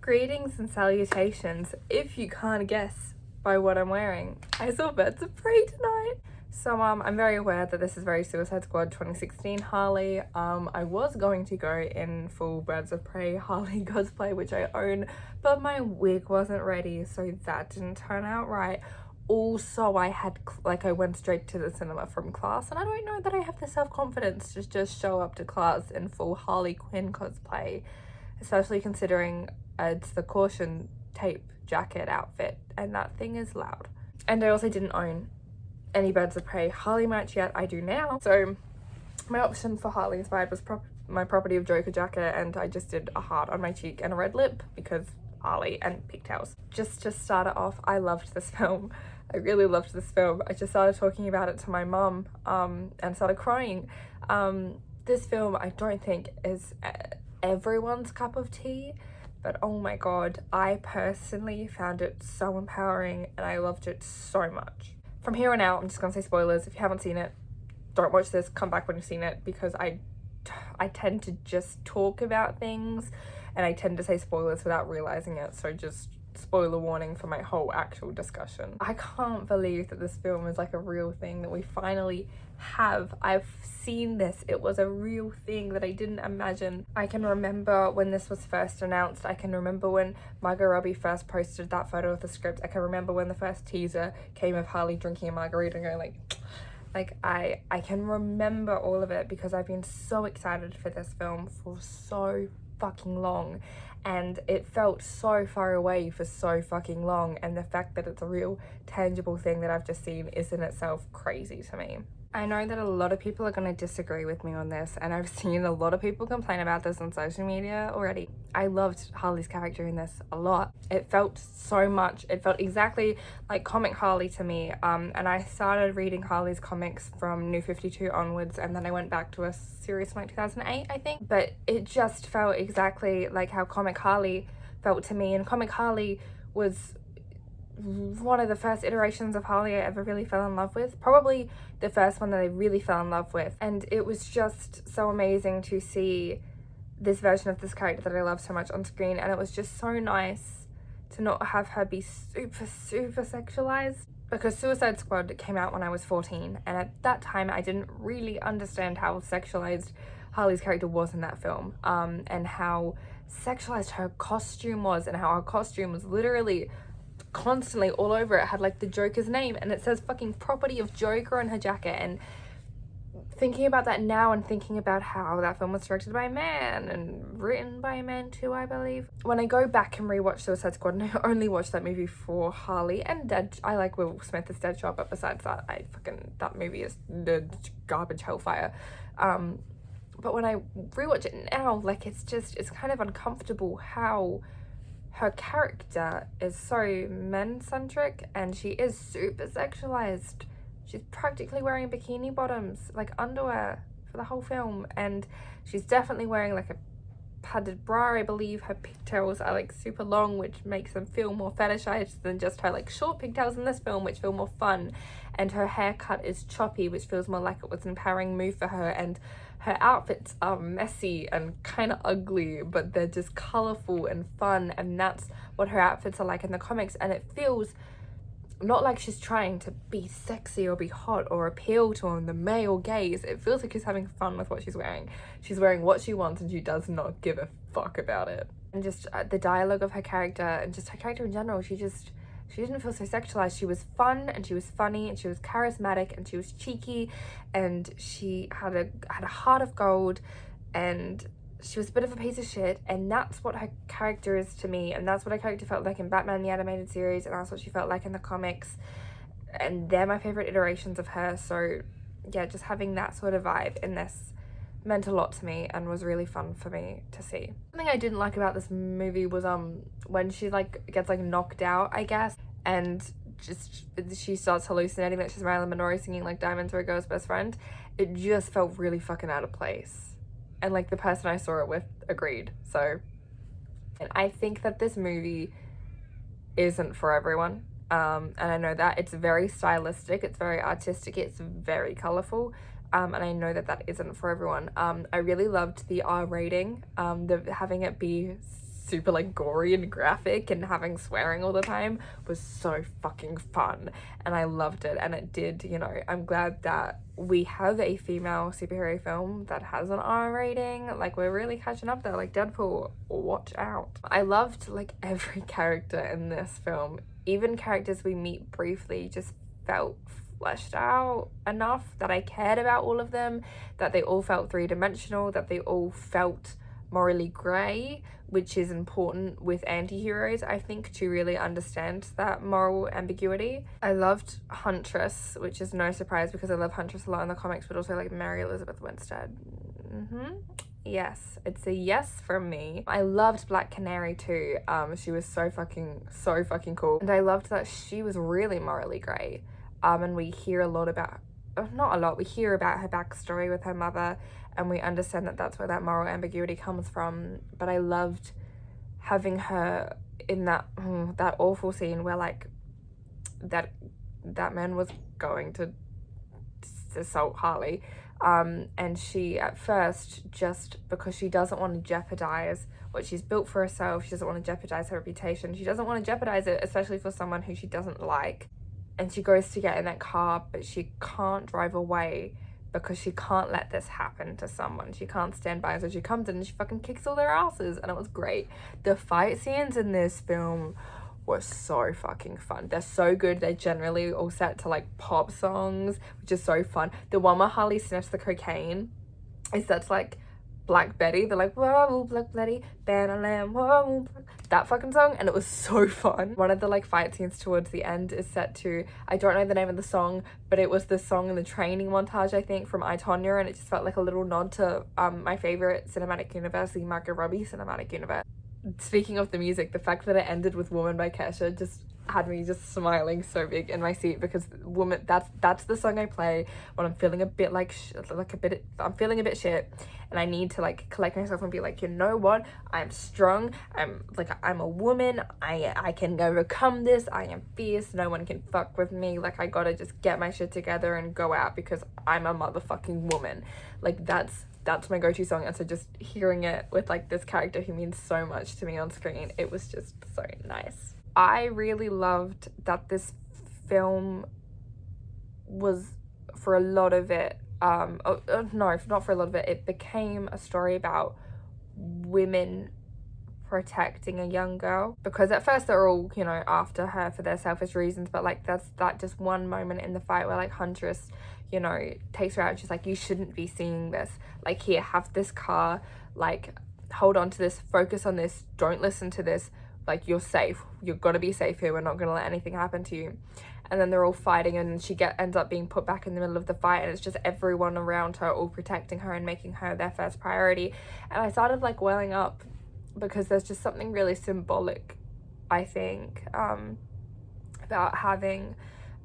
Greetings and salutations. If you can't guess by what I'm wearing, I saw Birds of Prey tonight. So I'm very aware that this is very Suicide Squad 2016 Harley. I was going to go in full Birds of Prey Harley cosplay, which I own, but my wig wasn't ready, so that didn't turn out right. Also, I went straight to the cinema from class, and I don't know that I have the self-confidence to just show up to class in full Harley Quinn cosplay, especially considering it's the caution tape jacket outfit, and that thing is loud. And I also didn't own any Birds of Prey Harley merch yet. I do now. So my option for Harley inspired was my Property of Joker jacket, and I just did a heart on my cheek and a red lip because Harley and pigtails. Just to start it off, I loved this film. I really loved this film. I just started talking about it to my mum and started crying. This film I don't think is everyone's cup of tea, but oh my god, I personally found it so empowering and I loved it so much. From here on out, I'm just gonna say spoilers. If you haven't seen it, don't watch this, come back when you've seen it, because I tend to just talk about things and I tend to say spoilers without realizing it, so just spoiler warning for my whole actual discussion. I can't believe that this film is like a real thing that we finally have. I've seen this. It was a real thing that I didn't imagine. I can remember when this was first announced. I can remember when Margot Robbie first posted that photo of the script. I can remember when the first teaser came of Harley drinking a margarita and going like I can remember all of it because I've been so excited for this film for so fucking long, and it felt so far away for so fucking long, and the fact that it's a real tangible thing that I've just seen is in itself crazy to me. I know that a lot of people are going to disagree with me on this, and I've seen a lot of people complain about this on social media already. I loved Harley's character in this a lot. It felt so much, it felt exactly like comic Harley to me, and I started reading Harley's comics from New 52 onwards, and then I went back to a series from like 2008, I think, but it just felt exactly like how comic Harley felt to me, and comic Harley was one of the first iterations of Harley I ever really fell in love with. Probably the first one that I really fell in love with. And it was just so amazing to see this version of this character that I love so much on screen. And it was just so nice to not have her be super sexualized. Because Suicide Squad came out when I was 14. And at that time, I didn't really understand how sexualized Harley's character was in that film. And how sexualized her costume was. And how her costume was literally constantly all over it. Had like the Joker's name and it says fucking Property of Joker on her jacket. And thinking about that now and thinking about how that film was directed by a man and written by a man too, I believe. When I go back and rewatch Suicide Squad, and I only watched that movie for Harley and I like Will Smith as Deadshot, but besides that, that movie is the garbage hellfire. But when I rewatch it now, like it's kind of uncomfortable how her character is so men-centric and she is super sexualized. She's practically wearing bikini bottoms, like underwear, for the whole film, and she's definitely wearing like a padded bra, I believe. Her pigtails are like super long, which makes them feel more fetishized than just her like short pigtails in this film, which feel more fun. And her haircut is choppy, which feels more like it was an empowering move for her. And her outfits are messy and kind of ugly, but they're just colorful and fun, and that's what her outfits are like in the comics. And it feels not like she's trying to be sexy or be hot or appeal to the male gaze. It feels like she's having fun with what she's wearing. She's wearing what she wants and she does not give a fuck about it. And just the dialogue of her character and just her character in general, she didn't feel so sexualized. She was fun and she was funny and she was charismatic and she was cheeky and she had a heart of gold and she was a bit of a piece of shit, and that's what her character is to me, and that's what her character felt like in Batman the Animated Series, and that's what she felt like in the comics, and they're my favorite iterations of her. So yeah, just having that sort of vibe in this meant a lot to me and was really fun for me to see. Something I didn't like about this movie was when she like gets like knocked out, I guess, and just she starts hallucinating that she's Marilyn Monroe singing like Diamonds Are a Girl's Best Friend. It just felt really fucking out of place. And like the person I saw it with agreed. So, and I think that this movie isn't for everyone. And I know that it's very stylistic, it's very artistic, it's very colorful. And I know that isn't for everyone. I really loved the R rating, having it be super like gory and graphic and having swearing all the time was so fucking fun, and I loved it. And it did, you know, I'm glad that we have a female superhero film that has an R rating. Like, we're really catching up there. Like, Deadpool, watch out. I loved like every character in this film. Even characters we meet briefly just felt fleshed out enough that I cared about all of them, that they all felt three-dimensional, that they all felt morally grey, which is important with anti-heroes, I think, to really understand that moral ambiguity. I loved Huntress, which is no surprise because I love Huntress a lot in the comics, but also like Mary Elizabeth Winstead. Yes, it's a yes from me. I loved Black Canary too. She was so fucking cool, and I loved that she was really morally grey. And we hear a lot about, not a lot, we hear about her backstory with her mother, and we understand that that's where that moral ambiguity comes from. But I loved having her in that that awful scene where like that man was going to assault Harley, and she at first, just because she doesn't want to jeopardize what she's built for herself, she doesn't want to jeopardize her reputation, she doesn't want to jeopardize it, especially for someone who she doesn't like, and she goes to get in that car, but she can't drive away because she can't let this happen to someone. She can't stand by, so she comes in and she fucking kicks all their asses, and it was great. The fight scenes in this film were so fucking fun. They're so good. They're generally all set to like pop songs, which is so fun. The one where Harley sniffs the cocaine is that's like Black Betty. They're like, whoa, Black Betty, Bannerland, whoa, that fucking song, and it was so fun. One of the like fight scenes towards the end is set to, I don't know the name of the song, but it was the song in the training montage, I think, from I, Tonya, and it just felt like a little nod to my favorite cinematic universe, the Margot Robbie cinematic universe. Speaking of the music, the fact that it ended with Woman by Kesha just had me just smiling so big in my seat, because Woman, that's the song I play when I'm feeling a bit like I'm feeling a bit shit, and I need to like collect myself and be like, you know what, I'm strong, I'm a woman, I can overcome this, I am fierce, no one can fuck with me, like I gotta just get my shit together and go out because I'm a motherfucking woman. Like that's my go-to song. And so just hearing it with like this character who means so much to me on screen, it was just so nice. I really loved that this film was, for a lot of it, no, not for a lot of it, it became a story about women protecting a young girl, because at first they're all, you know, after her for their selfish reasons, but like that's that just one moment in the fight where like Huntress, you know, takes her out and she's like, you shouldn't be seeing this, like, here, have this car, like, hold on to this, focus on this, don't listen to this, like, you're safe, you're gonna be safe here, we're not gonna let anything happen to you. And then they're all fighting, and she ends up being put back in the middle of the fight, and it's just everyone around her all protecting her and making her their first priority. And I started like welling up, because there's just something really symbolic, I think, about having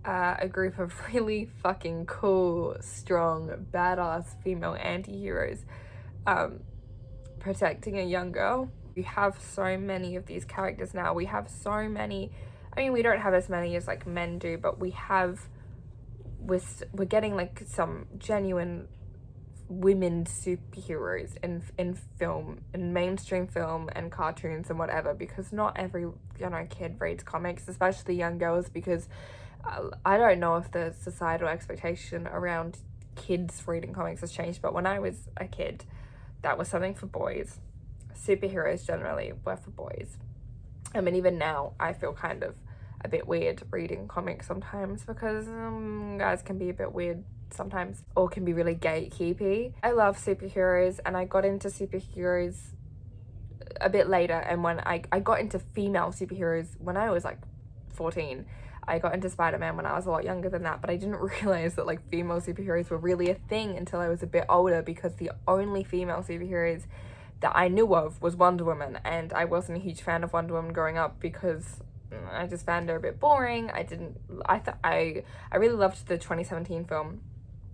a group of really fucking cool, strong, badass female anti-heroes protecting a young girl. We have so many of these characters now. We have so many, I mean, we don't have as many as like men do, but we're getting like some genuine women superheroes in film, in mainstream film and cartoons and whatever, because not every, you know, kid reads comics, especially young girls, because I don't know if the societal expectation around kids reading comics has changed, but when I was a kid, that was something for boys. Superheroes generally were for boys. I mean, even now I feel kind of a bit weird reading comics sometimes, because guys can be a bit weird sometimes, or can be really gatekeepy. I love superheroes, and I got into superheroes a bit later, and when I got into female superheroes when I was like 14. I got into Spider-Man when I was a lot younger than that, but I didn't realize that like female superheroes were really a thing until I was a bit older, because the only female superheroes that I knew of was Wonder Woman, and I wasn't a huge fan of Wonder Woman growing up because I just found her a bit boring. I really loved the 2017 film,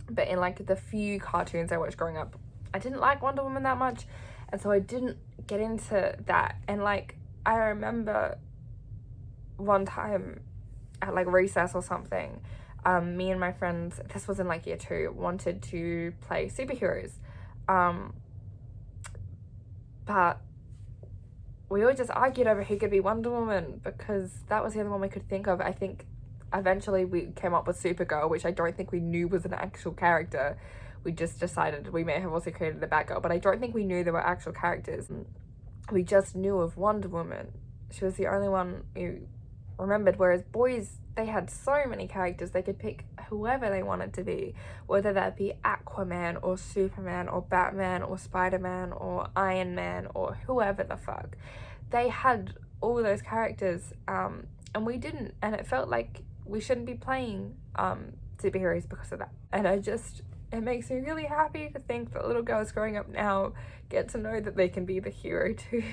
but in like the few cartoons I watched growing up, I didn't like Wonder Woman that much, and so I didn't get into that. And like I remember one time at like recess or something, me and my friends, this was in like year 2, wanted to play superheroes, but we all just argued over who could be Wonder Woman because that was the only one we could think of. I think eventually we came up with Supergirl, which I don't think we knew was an actual character. We just decided we may have also created a Batgirl, but I don't think we knew there were actual characters. We just knew of Wonder Woman. She was the only one who remembered, whereas boys, they had so many characters. They could pick whoever they wanted to be, whether that be Aquaman or Superman or Batman or Spider-Man or Iron Man or whoever the fuck. They had all those characters, and we didn't, and it felt like we shouldn't be playing superheroes because of that. And it makes me really happy to think that little girls growing up now get to know that they can be the hero too.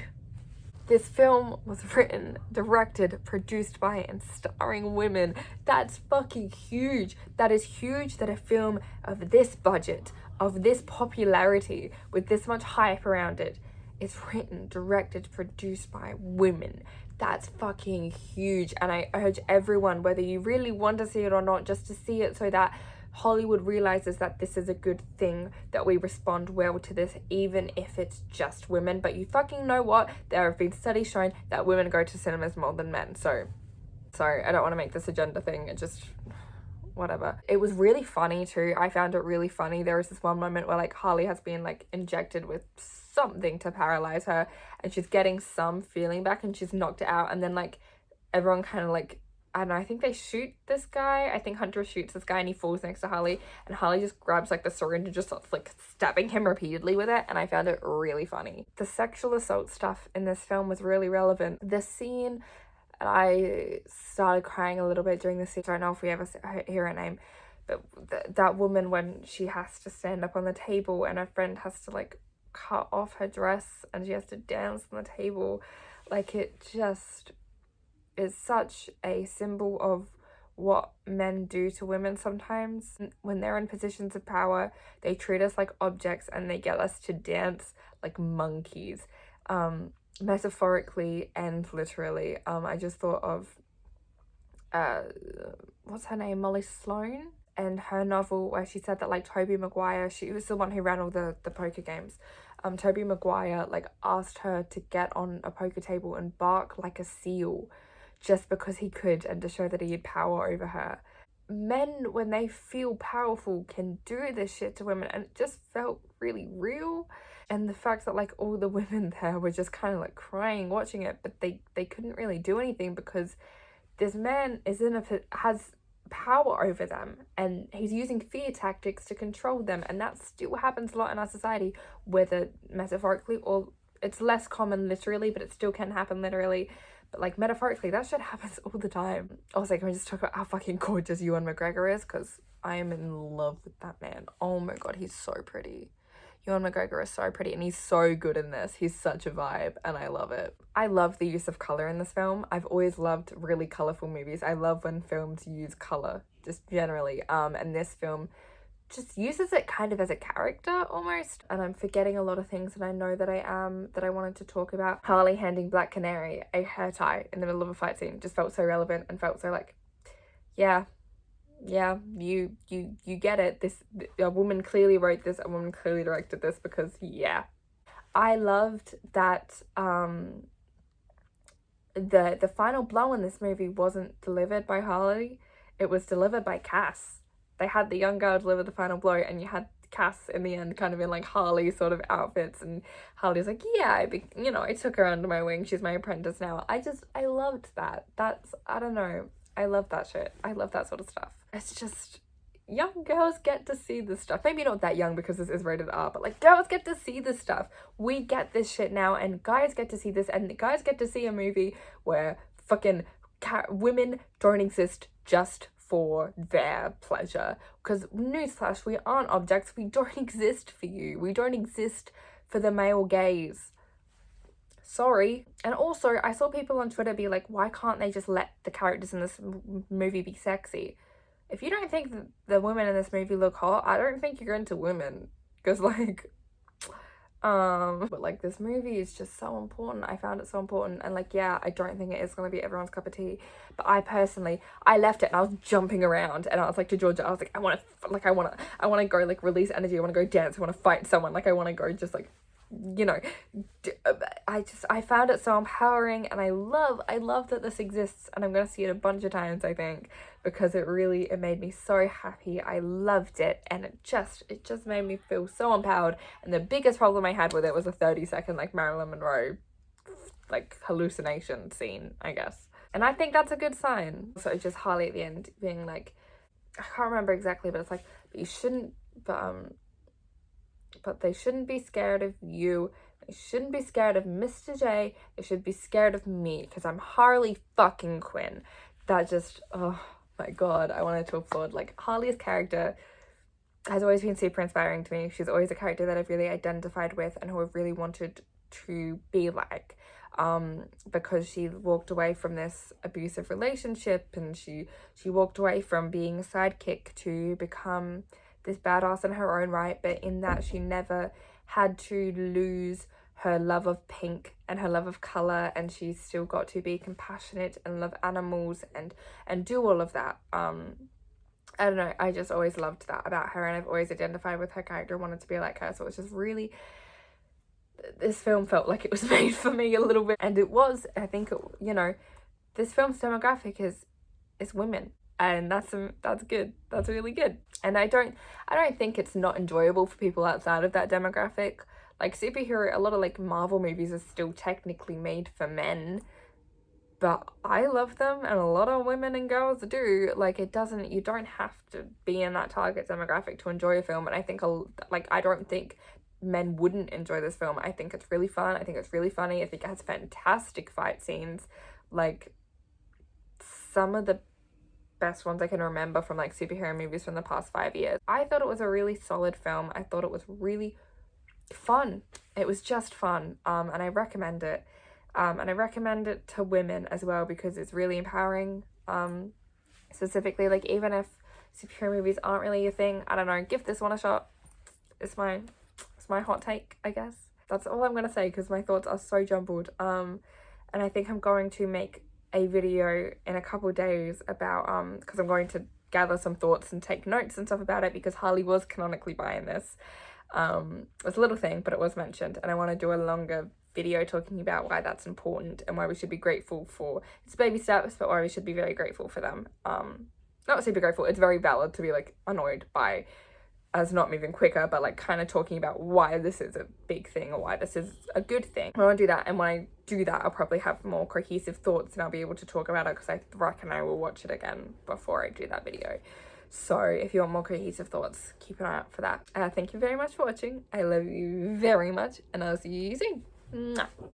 This film was written, directed, produced by, and starring women. That's fucking huge. That is huge that a film of this budget, of this popularity, with this much hype around it, is written, directed, produced by women. That's fucking huge. And I urge everyone, whether you really want to see it or not, just to see it so that Hollywood realizes that this is a good thing, that we respond well to this, even if it's just women. But you fucking know what? There have been studies showing that women go to cinemas more than men. So, sorry, I don't want to make this a gender thing. It just, whatever. It was really funny too. I found it really funny. There was this one moment where like Harley has been like injected with something to paralyze her, and she's getting some feeling back, and she's knocked out, and then like everyone kind of like, I don't know, I think they shoot this guy. I think Hunter shoots this guy and he falls next to Harley, and Harley just grabs like the syringe and just starts like stabbing him repeatedly with it, and I found it really funny. The sexual assault stuff in this film was really relevant. The scene, and I started crying a little bit during the scene. I don't know if we ever hear her name, but that woman, when she has to stand up on the table and her friend has to like cut off her dress and she has to dance on the table, like it just is such a symbol of what men do to women sometimes. When they're in positions of power, they treat us like objects and they get us to dance like monkeys, metaphorically and literally. I just thought of what's her name, Molly Sloan, and her novel where she said that like Tobey Maguire, she was the one who ran all the poker games. Tobey Maguire like asked her to get on a poker table and bark like a seal just because he could, and to show that he had power over her. Men, when they feel powerful, can do this shit to women, and it just felt really real. And the fact that like all the women there were just kind of like crying watching it, but they couldn't really do anything because this man has power over them, and he's using fear tactics to control them, and that still happens a lot in our society, whether metaphorically or it's less common literally, but it still can happen literally. But like metaphorically, that shit happens all the time. Also, can we just talk about how fucking gorgeous Ewan McGregor is? Because I am in love with that man. Oh my god, he's so pretty. Ewan McGregor is so pretty, and he's so good in this. He's such a vibe, and I love it. I love the use of colour in this film. I've always loved really colourful movies. I love when films use colour, just generally. And this film just uses it kind of as a character almost. And I'm forgetting a lot of things that I know that I wanted to talk about. Harley handing Black Canary a hair tie in the middle of a fight scene just felt so relevant and felt so like, yeah, you get it. A woman clearly wrote this, a woman clearly directed this, because yeah. I loved that the final blow in this movie wasn't delivered by Harley, it was delivered by Cass. They had the young girl deliver the final blow, and you had Cass in the end kind of in like Harley sort of outfits, and Harley's like, yeah, I took her under my wing, she's my apprentice now. I loved that. I don't know, I love that shit. I love that sort of stuff. It's just, young girls get to see this stuff. Maybe not that young because this is rated R, but like girls get to see this stuff. We get this shit now, and guys get to see this, and guys get to see a movie where fucking women don't exist just for their pleasure. Because newsflash, we aren't objects. We don't exist for you. We don't exist for the male gaze. Sorry. And also, I saw people on Twitter be like, why can't they just let the characters in this movie be sexy? If you don't think that the women in this movie look hot, I don't think you're into women. Because like, but like this movie is just so important. I found it so important, and like, yeah, I don't think it is going to be everyone's cup of tea, but I personally, I left it and I was jumping around, and I was like to Georgia, I was like, I want to go like release energy, I want to go dance, I want to fight someone, like I want to go just like you know, I found it so empowering, and I love that this exists, and I'm gonna see it a bunch of times, I think, because it made me so happy. I loved it, and it just made me feel so empowered. And the biggest problem I had with it was a 30-second like Marilyn Monroe like hallucination scene, I guess. And I think that's a good sign. So it's just Harley at the end being like, I can't remember exactly, but it's like, but you shouldn't, but they shouldn't be scared of you. They shouldn't be scared of Mr. J. They should be scared of me, because I'm Harley fucking Quinn. That just, oh my god, I wanted to applaud. Like, Harley's character has always been super inspiring to me. She's always a character that I've really identified with and who I've really wanted to be like. Because she walked away from this abusive relationship, and she walked away from being a sidekick to become this badass in her own right, but in that she never had to lose her love of pink and her love of color, and she still got to be compassionate and love animals and do all of that. I don't know, I just always loved that about her, and I've always identified with her character, wanted to be like her. So it's just really, this film felt like it was made for me a little bit, and it was. I think, you know, this film's demographic is women, and that's good. That's really good. And I don't think it's not enjoyable for people outside of that demographic. Like, superhero, a lot of like Marvel movies are still technically made for men, but I love them, and a lot of women and girls do. Like, you don't have to be in that target demographic to enjoy a film. And I think, I don't think men wouldn't enjoy this film. I think it's really fun. I think it's really funny. I think it has fantastic fight scenes. Like, some of the best ones I can remember from like superhero movies from the past 5 years. I thought it was a really solid film. I thought it was really fun. It was just fun. And I recommend it. And I recommend it to women as well, because it's really empowering. Specifically, like, even if superhero movies aren't really your thing, I don't know, give this one a shot. It's my hot take, I guess. That's all I'm gonna say, because my thoughts are so jumbled. And I think I'm going to make a video in a couple days about because I'm going to gather some thoughts and take notes and stuff about it, because Harley was canonically buying this. It's a little thing, but it was mentioned, and I want to do a longer video talking about why that's important and why we should be grateful for it's baby steps, but why we should be very grateful for them. Not super grateful, it's very valid to be like annoyed by as not moving quicker, but like kind of talking about why this is a big thing or why this is a good thing. I want to do that, and when I do that, I'll probably have more cohesive thoughts and I'll be able to talk about it, because I reckon I will watch it again before I do that video. So if you want more cohesive thoughts, keep an eye out for that. Thank you very much for watching. I love you very much, and I'll see you soon. Mwah.